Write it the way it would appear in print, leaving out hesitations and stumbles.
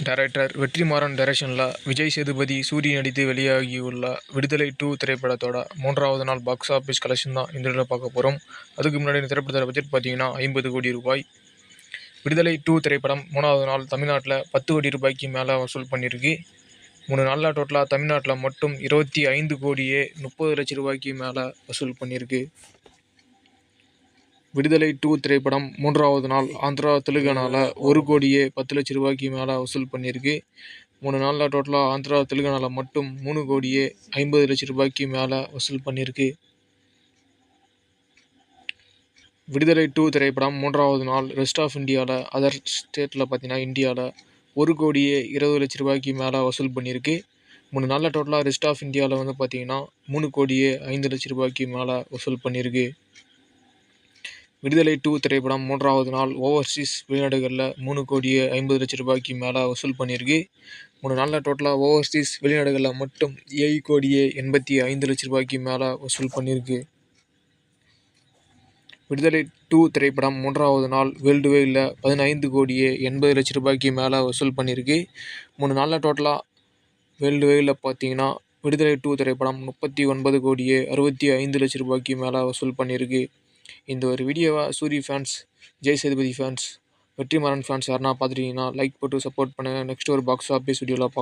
Director Vetrimaaran டைரக்ஷனில் விஜய் சேதுபதி, சூரி நடித்து வெளியாகியுள்ள விடுதலை 2 திரைப்படத்தோட 3வது நாள் பாக்ஸ் ஆஃபீஸ் கலெக்ஷன் தான் இந்த வீடியோவில் பார்க்க போகிறோம். அதுக்கு முன்னாடி இந்த திரைப்படத்தோட பட்ஜெட் பார்த்தீங்கன்னா 50 கோடி ரூபாய். விடுதலை 2 திரைப்படம் 3வது நாள் தமிழ்நாட்டில் 10 கோடி ரூபாய்க்கு மேலே வசூல் பண்ணியிருக்கு. 3 நாளில் டோட்டலாக தமிழ்நாட்டில் மட்டும் 25 கோடியே 30 லட்சம் ரூபாய்க்கு மேலே வசூல் பண்ணியிருக்கு. விடுதலை 2 திரைப்படம் 3வது நாள் ஆந்திரா, தெலுங்கானாவில் 1 கோடியே 10 லட்சம் ரூபாய்க்கு மேலே வசூல் பண்ணியிருக்கு. 3 நாளில் டோட்டலாக ஆந்திரா, தெலுங்கானாவில் மட்டும் 3 கோடியே 50 லட்சம் ரூபாய்க்கு மேலே வசூல் பண்ணியிருக்கு. விடுதலை 2 திரைப்படம் 3வது நாள் ரெஸ்ட் ஆஃப் இந்தியாவில், அதர் ஸ்டேட்டில் பார்த்தீங்கன்னா இந்தியாவில் 1 கோடியே 20 லட்சம் ரூபாய்க்கு மேலே வசூல் பண்ணியிருக்கு. 3 நாளில் டோட்டலாக ரெஸ்ட் ஆஃப் இந்தியாவில் வந்து பார்த்தீங்கன்னா 3 கோடியே 5 லட்சம் ரூபாய்க்கு மேலே வசூல் பண்ணியிருக்கு. விடுதலை 2 திரைப்படம் 3வது நாள் ஓவர்சீஸ் வெளிநாடுகளில் 3 கோடியே 50 லட்சம் ரூபாய்க்கு மேலே வசூல் பண்ணியிருக்கு. 3 நாளில் டோட்டலாக ஓவர்சீஸ் வெளிநாடுகளில் மட்டும் 7 கோடியே 85 லட்சம் ரூபாய்க்கு மேலே வசூல் பண்ணியிருக்கு. விடுதலை 2 திரைப்படம் 3வது நாள் வேர்ல்டு வைடில் 15 கோடியே 80 லட்சம் ரூபாய்க்கு மேலே வசூல் பண்ணியிருக்கு. 3 நாளில் டோட்டலாக வேர்ல்டு வைடில் பார்த்தீங்கன்னா விடுதலை 2 திரைப்படம் 39 கோடியே 65 லட்சம் ரூபாய்க்கு மேலே வசூல் பண்ணியிருக்கு. இந்த ஒரு வீடியோவை Soori fans, Vijay Sethupathi fans, Vetrimaaran fans யாருன்னா பார்த்துட்டீங்கன்னா லைக் போட்டு சப்போர்ட் பண்ணுங்கள். நெக்ஸ்ட் ஒரு பாக்ஸ் ஆஃபீஸ் வீடியோவில்